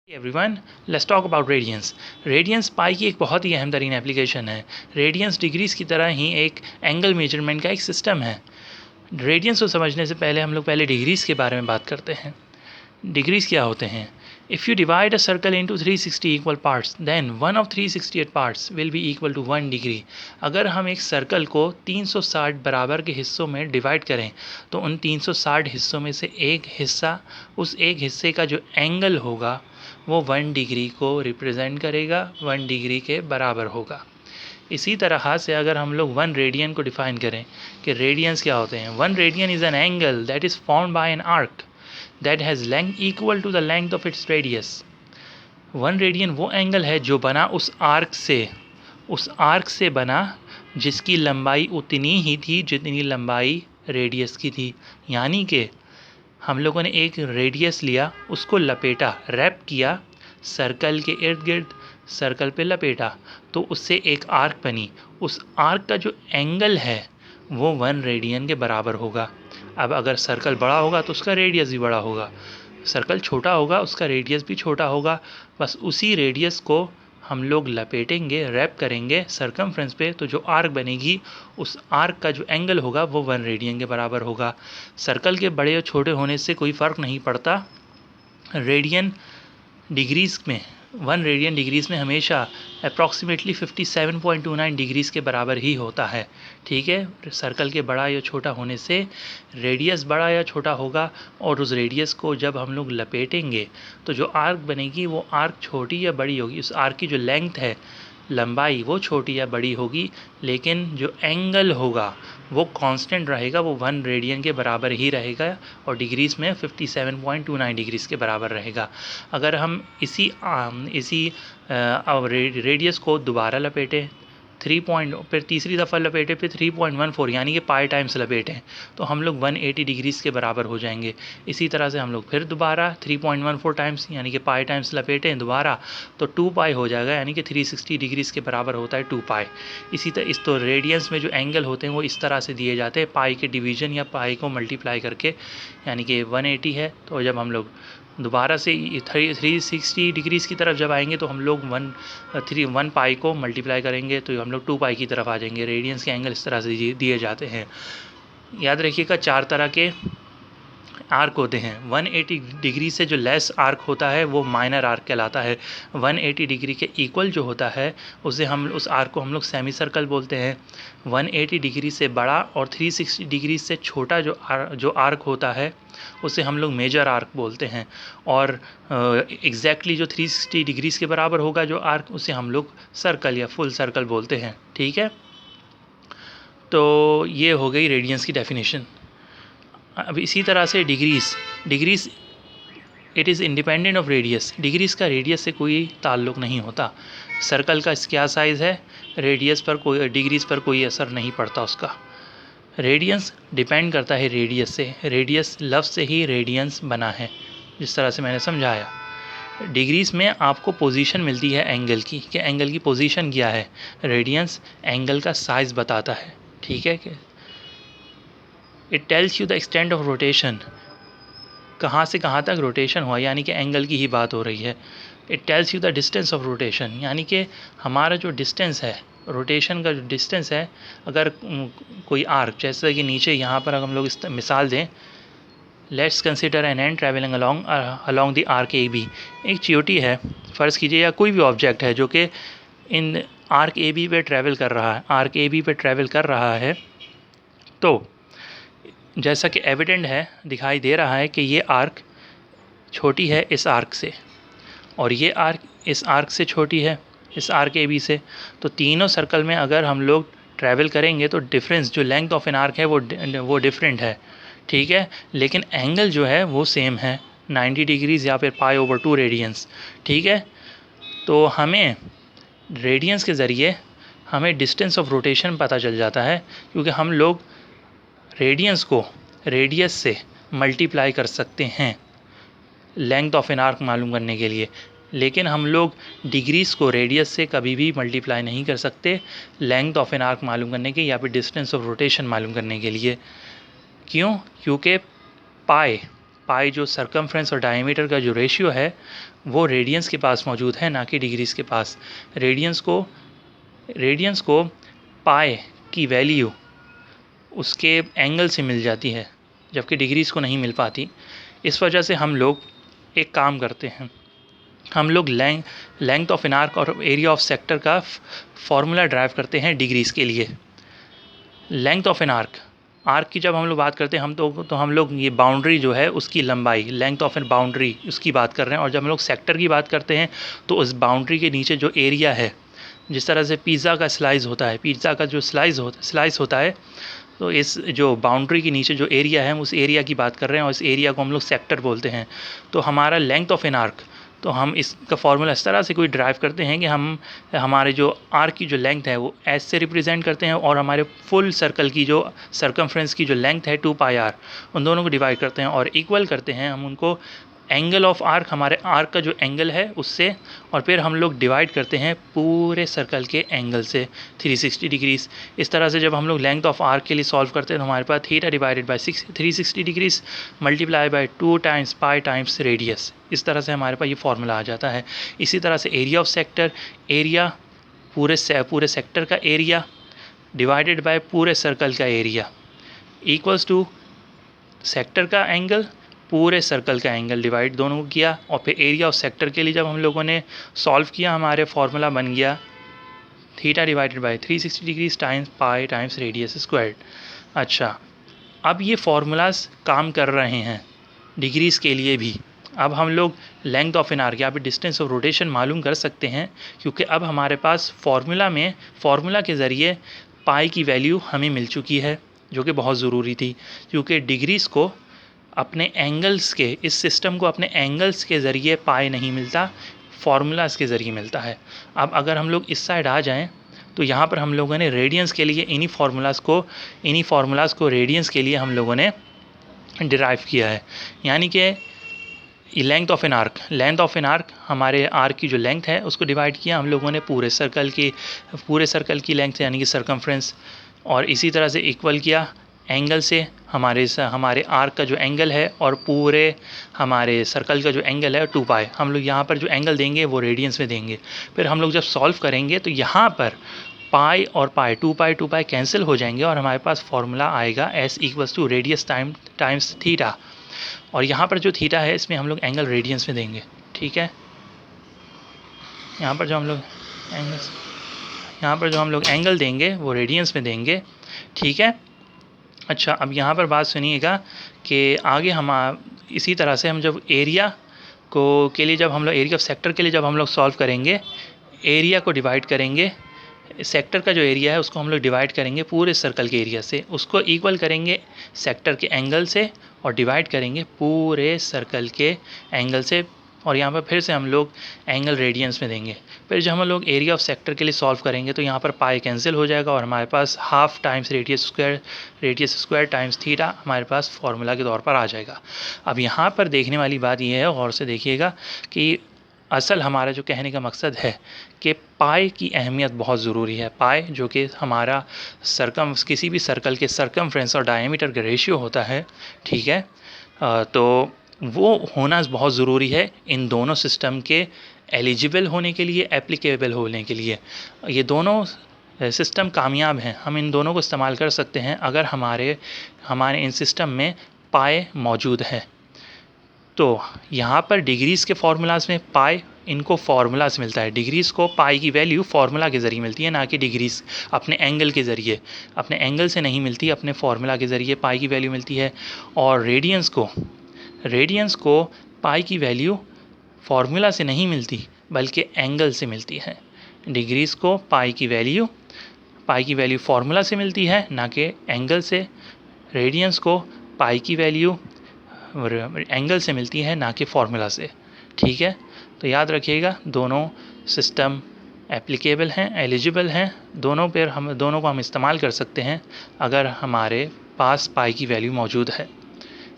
Everyone, let's talk about radians. Radians pi की एक बहुत ही अहम तरीन एप्लीकेशन है। रेडियंस डिग्रीज की तरह ही एक एंगल मेजरमेंट का एक सिस्टम है। रेडियंस को समझने से पहले हम लोग पहले डिग्रीज के बारे में बात करते हैं। डिग्रीज क्या होते हैं? If you divide a circle into 360 equal parts then one of 368 parts will be equal to 1 degree. अगर हम एक सर्कल को 360 बराबर के हिस्सों में डिवाइड करें तो उन 360 हिस्सों में से एक हिस्सा, उस एक हिस्से का जो एंगल होगा वो 1 डिग्री को रिप्रेजेंट करेगा, 1 डिग्री के बराबर होगा। इसी तरह से अगर हम लोग 1 रेडियन को डिफाइन करें कि रेडियंस क्या होते हैं, 1 radian is an angle that is formed by an arc that has length equal to the length of its radius. 1 radian वो एंगल है जो बना उस आर्क से बना जिसकी लंबाई उतनी ही थी जितनी लंबाई रेडियस की थी। यानी कि हम लोगों ने एक रेडियस लिया, उसको लपेटा, रैप किया सर्कल के इर्द गिर्द, सर्कल पे लपेटा तो उससे एक आर्क बनी। उस आर्क का जो एंगल है वो 1 रेडियन के बराबर होगा। अब अगर सर्कल बड़ा होगा तो उसका रेडियस भी बड़ा होगा, सर्कल छोटा होगा उसका रेडियस भी छोटा होगा। बस उसी रेडियस को हम लोग लपेटेंगे, रैप करेंगे सर्कमफ्रेंस पे, तो जो आर्क बनेगी उस आर्क का जो एंगल होगा वो 1 रेडियन के बराबर होगा। सर्कल के बड़े और छोटे होने से कोई फ़र्क नहीं पड़ता। रेडियन डिग्रीज़ में 1 रेडियन डिग्रीज़ में हमेशा अप्रॉक्सीमेटली 57.29 डिग्रीज़ के बराबर ही होता है। ठीक है, सर्कल के बड़ा या छोटा होने से रेडियस बड़ा या छोटा होगा और उस रेडियस को जब हम लोग लपेटेंगे तो जो आर्क बनेगी वो आर्क छोटी या बड़ी होगी। उस आर्क की जो लेंथ है, लंबाई, वो छोटी या बड़ी होगी, लेकिन जो एंगल होगा वो कांस्टेंट रहेगा, वो 1 रेडियन के बराबर ही रहेगा और डिग्रीज़ में 57.29 डिग्रीज़ के बराबर रहेगा। अगर हम इसी रेडियस को दोबारा लपेटें, फिर तीसरी दफ़ा लपेटे, फिर 3.14 यानी कि पाई टाइम्स लपेटें तो हम लोग 180 डिग्रीज़ के बराबर हो जाएंगे। इसी तरह से हम लोग फिर दोबारा 3.14 टाइम्स यानी कि पाई टाइम्स लपेटें दोबारा तो 2 पाई हो जाएगा, यानी कि 360 डिग्रीज़ के बराबर होता है 2 पाई। इसी तरह तो रेडियंस में जो एंगल होते हैं वो इस तरह से दिए जाते हैं, पाई के डिवीज़न या पाई को मल्टीप्लाई करके, यानी कि 180 है तो जब हम लोग दोबारा से 360 डिग्रीज़ की तरफ जब आएंगे तो हम लोग 1 पाई को मल्टीप्लाई करेंगे तो हम लोग 2 पाई की तरफ आ जाएंगे। रेडियंस के एंगल इस तरह से दिए जाते हैं। याद रखिएगा 4 तरह के आर्क होते हैं। 180 डिग्री से जो लेस आर्क होता है वो माइनर आर्क कहलाता है। 180 डिग्री के इक्वल जो होता है उसे हम उस आर्क को हम लोग सेमी सर्कल बोलते हैं। 180 डिग्री से बड़ा और 360 डिग्री से छोटा जो आर्क होता है उसे हम लोग मेजर आर्क बोलते हैं। और एग्जैक्टली जो 360 डिग्रीज़ के बराबर होगा जो आर्क, उसे हम लोग सर्कल या फुल सर्कल बोलते हैं। ठीक है, तो ये हो गई रेडियंस की डेफिनेशन। अब इसी तरह से degrees it is independent of radius. Degrees का रेडियस से कोई ताल्लुक़ नहीं होता। सर्कल का क्या साइज़ है, रेडियस पर कोई, डिग्रीज़ पर कोई असर नहीं पड़ता उसका। रेडियंस डिपेंड करता है रेडियस से। रेडियस लफ्ज़ से ही रेडियंस बना है, जिस तरह से मैंने समझाया। डिग्रीज़ में आपको पोजीशन मिलती है एंगल की, कि एंगल की पोजीशन क्या है। रेडियंस एंगल का साइज़ बताता है। ठीक है, कि it tells you the extent of rotation, कहाँ से कहाँ तक रोटेशन हुआ, यानी कि एंगल की ही बात हो रही है। It tells you the distance of rotation, यानी कि हमारा जो डिस्टेंस है, रोटेशन का जो डिस्टेंस है, अगर कोई आर्क, जैसे कि नीचे यहाँ पर हम लोग इस मिसाल दें, let's consider an ant travelling along the arc A B. एक चींटी है फ़र्ज़ कीजिए, या कोई भी ऑब्जेक्ट है जो कि इन आर्क ए बी पे ट्रैवल कर रहा है, तो जैसा कि एविडेंट है, दिखाई दे रहा है कि ये आर्क छोटी है इस आर्क से और ये आर्क इस आर्क से छोटी है, इस आर्क ए बी से। तो तीनों सर्कल में अगर हम लोग ट्रैवल करेंगे तो डिफरेंस, जो लेंथ ऑफ एन आर्क है वो डिफरेंट है। ठीक है, लेकिन एंगल जो है वो सेम है, 90 डिग्रीज़ या फिर पाई/2 रेडियंस। ठीक है, तो हमें रेडियंस के ज़रिए हमें डिस्टेंस ऑफ रोटेशन पता चल जाता है, क्योंकि हम लोग रेडियंस को रेडियस से मल्टीप्लाई कर सकते हैं लेंथ ऑफ एन आर्क मालूम करने के लिए, लेकिन हम लोग डिग्रीज़ को रेडियस से कभी भी मल्टीप्लाई नहीं कर सकते लेंथ ऑफ एन आर्क मालूम करने के या फिर डिस्टेंस ऑफ रोटेशन मालूम करने के लिए। क्यों? क्योंकि पाई जो सर्कमफ्रेंस और डायमीटर का जो रेशियो है वो रेडियंस के पास मौजूद है, ना कि डिग्रीज के पास। रेडियंस को पाई की वैल्यू उसके एंगल से मिल जाती है, जबकि डिग्रीज को नहीं मिल पाती। इस वजह से हम लोग एक काम करते हैं, हम लोग लेंथ ऑफ एन आर्क और एरिया ऑफ सेक्टर का फॉर्मूला ड्राइव करते हैं डिग्रीज के लिए। लेंथ ऑफ एन आर्क की जब हम लोग बात करते हैं हम लोग ये बाउंड्री जो है उसकी लंबाई, लेंथ ऑफ एन बाउंड्री उसकी बात कर रहे हैं। और जब हम लोग सेक्टर की बात करते हैं तो उस बाउंड्री के नीचे जो एरिया है, जिस तरह से पिज़्ज़ा का स्लाइस होता है, पिज़्ज़ा का जो स्लाइस होता है, तो इस जो बाउंड्री के नीचे जो एरिया है हम उस एरिया की बात कर रहे हैं और इस एरिया को हम लोग सेक्टर बोलते हैं। तो हमारा लेंथ ऑफ एन आर्क, तो हम इसका फॉर्मूला इस तरह से कोई ड्राइव करते हैं कि हम हमारे जो आर्क की जो लेंथ है वो एस से रिप्रेजेंट करते हैं और हमारे फुल सर्कल की जो सर्कमफ्रेंस की जो लेंथ है 2πr, उन दोनों को डिवाइड करते हैं और इक्वल करते हैं हम उनको एंगल ऑफ आर्क, हमारे आर्क का जो एंगल है उससे, और फिर हम लोग डिवाइड करते हैं पूरे सर्कल के एंगल से 360 डिग्रीज। इस तरह से जब हम लोग लेंथ ऑफ आर्क के लिए सॉल्व करते हैं तो हमारे पास theta divided by 360 degrees multiply by 2 times pi times radius, इस तरह से हमारे पास ये फॉर्मूला आ जाता है। इसी तरह से एरिया ऑफ सेक्टर, एरिया पूरे सेक्टर का एरिया डिवाइडेड बाय पूरे सर्कल का एरिया इक्वल्स टू सेक्टर का एंगल पूरे सर्कल का एंगल डिवाइड दोनों को किया। और फिर एरिया ऑफ सेक्टर के लिए जब हम लोगों ने सॉल्व किया हमारे फॉर्मूला बन गया theta divided by 360 degrees times pi times radius squared. अच्छा, अब ये फार्मूलाज काम कर रहे हैं डिग्रीज़ के लिए भी। अब हम लोग लेंथ ऑफ एन आर्क या फिर डिस्टेंस ऑफ रोटेशन मालूम कर सकते हैं, क्योंकि अब हमारे पास फार्मूला के ज़रिए पाई की वैल्यू हमें मिल चुकी है, जो कि बहुत ज़रूरी थी, क्योंकि डिग्रीज़ को अपने एंगल्स के, इस सिस्टम को अपने एंगल्स के ज़रिए पाई नहीं मिलता, फार्मूलाज के ज़रिए मिलता है। अब अगर हम लोग इस साइड आ जाएं तो यहाँ पर हम लोगों ने रेडियंस के लिए इन्हीं फार्मूलाज को रेडियंस के लिए हम लोगों ने डिराइव किया है। यानी कि लेंथ ऑफ एन आर्क, हमारे आर्क की जो लेंथ है उसको डिवाइड किया हम लोगों ने पूरे सर्कल की लेंथ यानी कि सर्कमफ्रेंस, और इसी तरह से इक्वल किया एंगल से हमारे आर्क का जो एंगल है और पूरे हमारे सर्कल का जो एंगल है 2π, हम लोग यहाँ पर जो एंगल देंगे वो रेडियंस में देंगे। फिर हम लोग जब सॉल्व करेंगे तो यहाँ पर पाई और पाई 2π कैंसिल हो जाएंगे और हमारे पास फॉर्मूला आएगा S equals to radius times theta. और यहाँ पर जो थीटा है इसमें हम लोग एंगल रेडियंस में देंगे, ठीक है। यहाँ पर जो हम लोग एंगल देंगे वो रेडियंस में देंगे, ठीक है। अच्छा, अब यहाँ पर बात सुनिएगा कि आगे हम इसी तरह से हम जब एरिया ऑफ सेक्टर के लिए जब हम लोग सॉल्व करेंगे, एरिया को डिवाइड करेंगे, सेक्टर का जो एरिया है उसको हम लोग डिवाइड करेंगे पूरे सर्कल के एरिया से, उसको इक्वल करेंगे सेक्टर के एंगल से और डिवाइड करेंगे पूरे सर्कल के एंगल से, और यहाँ पर फिर से हम लोग एंगल रेडियंस में देंगे। फिर जब हम लोग एरिया ऑफ सेक्टर के लिए सॉल्व करेंगे तो यहाँ पर पाई कैंसिल हो जाएगा और हमारे पास half times radius square times theta हमारे पास फार्मूला के तौर पर आ जाएगा। अब यहाँ पर देखने वाली बात यह है, गौर से देखिएगा कि असल हमारा जो कहने का मकसद है कि पाई की अहमियत बहुत ज़रूरी है। पाई जो कि हमारा किसी भी सर्कल के सर्कमफ्रेंस और डायमीटर का रेशियो होता है, ठीक है, तो वो होना बहुत ज़रूरी है इन दोनों सिस्टम के एलिजिबल होने के लिए, एप्लीकेबल होने के लिए। ये दोनों सिस्टम कामयाब हैं, हम इन दोनों को इस्तेमाल कर सकते हैं अगर हमारे इन सिस्टम में पाई मौजूद है। तो यहाँ पर डिग्रीज़ के फार्मूलाज में पाई इनको फार्मूला से मिलता है। डिग्रीज़ को पाई की वैल्यू फार्मूला के ज़रिए मिलती है, ना कि डिग्रीज़ अपने एंगल के ज़रिए, अपने एंगल से नहीं मिलती, अपने फार्मूला के ज़रिए पाई की वैल्यू मिलती है। और रेडियंस को पाई की वैल्यू फार्मूला से नहीं मिलती बल्कि एंगल से मिलती है। डिग्रीज़ को पाई की वैल्यू फार्मूला से मिलती है, ना कि एंगल से। रेडियंस को पाई की वैल्यू एंगल से मिलती है, ना कि फार्मूला से, ठीक है। तो याद रखिएगा दोनों सिस्टम एप्लीकेबल हैं, एलिजिबल हैं, दोनों को हम इस्तेमाल कर सकते हैं अगर हमारे पास पाई की वैल्यू मौजूद है।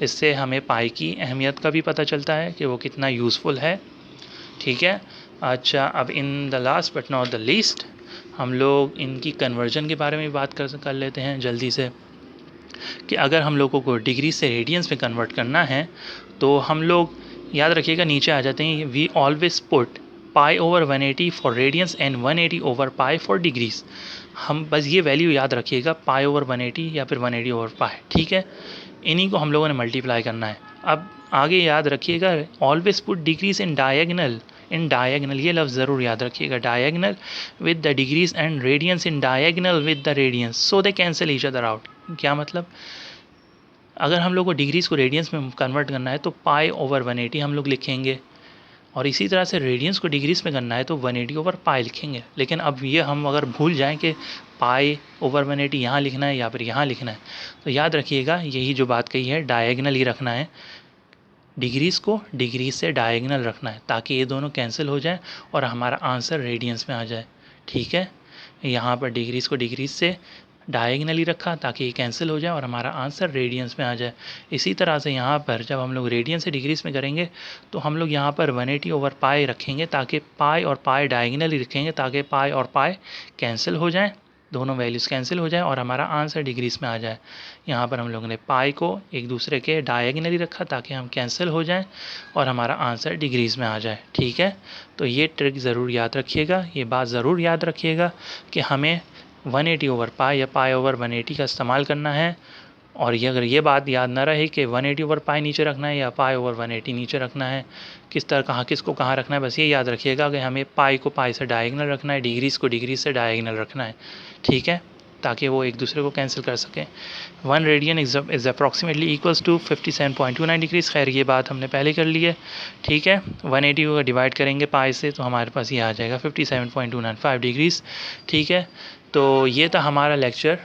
इससे हमें पाई की अहमियत का भी पता चलता है कि वो कितना यूज़फुल है, ठीक है। अच्छा, अब in the last but not the least हम लोग इनकी कन्वर्जन के बारे में बात कर लेते हैं जल्दी से। कि अगर हम लोगों को डिग्री से रेडियंस में कन्वर्ट करना है तो हम लोग याद रखिएगा नीचे आ जाते हैं, we always put pi over 180 for radians and 180 over pi for degrees. हम बस ये वैल्यू याद रखिएगा, पाई ओवर 180 या फिर 180 ओवर पाई, ठीक है। इन्हीं को हम लोगों ने मल्टीप्लाई करना है। अब आगे याद रखिएगा, always put degrees in diagonal, ये लफ्ज़ ज़रूर याद रखिएगा, diagonal with the degrees and radians in diagonal with the radians, so they cancel each other out. क्या मतलब, अगर हम लोग को डिग्रीज को रेडियंस में कन्वर्ट करना है तो पाई ओवर 180 हम लोग लिखेंगे, और इसी तरह से रेडियंस को डिग्रीज में करना है तो 180 ओवर पाई लिखेंगे। लेकिन अब ये हम अगर भूल जाएं कि पाई ओवर 180 यहाँ लिखना है या फिर यहाँ लिखना है, तो याद रखिएगा यही जो बात कही है, डायगनल ही रखना है, डिग्रीज को डिग्रीज से डायगनल रखना है ताकि ये दोनों कैंसिल हो जाए और हमारा आंसर रेडियंस में आ जाए, ठीक है। यहाँ पर डिग्रीज को डिग्रीज से डायगनली रखा ताकि ये कैंसिल हो जाए और हमारा आंसर रेडियंस में आ जाए। इसी तरह से यहाँ पर जब हम लोग रेडियंस से डिग्रीज में करेंगे तो हम लोग यहाँ पर 180 ओवर पाई रखेंगे, ताकि पाई और पाई डायगनली रखेंगे ताकि पाई और पाई कैंसिल हो जाए, दोनों वैल्यूज़ कैंसिल हो जाए और हमारा आंसर डिग्रीज में आ जाए। यहाँ पर हम लोगों ने पाई को एक दूसरे के डायगनली रखा ताकि हम कैंसिल हो जाएं और हमारा आंसर डिग्रीज में आ जाए, ठीक है। तो ये ट्रिक ज़रूर याद रखिएगा, ये बात ज़रूर याद रखिएगा कि हमें 180 ओवर पाई या पाई ओवर 180 का इस्तेमाल करना है। और ये अगर ये बात याद ना रहे कि 180 ओवर पाई नीचे रखना है या पाई ओवर 180 नीचे रखना है, किस तरह कहाँ किसको कहाँ रखना है, बस ये याद रखिएगा कि हमें पाई को पाई से डायगनल रखना है, डिग्रीज को डिग्रीज से डायगनल रखना है, ठीक है, ताकि वो एक दूसरे को कैंसिल कर सकें। 1 radian is approximately equals to 57.29 degrees. खैर ये बात हमने पहले कर ली है, ठीक है। 180 को डिवाइड करेंगे पाई से तो हमारे पास ये आ जाएगा 57.295 डिग्रीज, ठीक है। तो ये था हमारा लेक्चर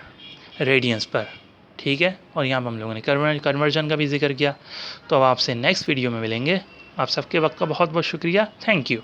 रेडियंस पर, ठीक है। और यहाँ पर हम लोगों ने कन्वर्जन का भी जिक्र किया। तो अब आपसे नेक्स्ट वीडियो में मिलेंगे। आप सबके वक्त का बहुत बहुत शुक्रिया, थैंक यू।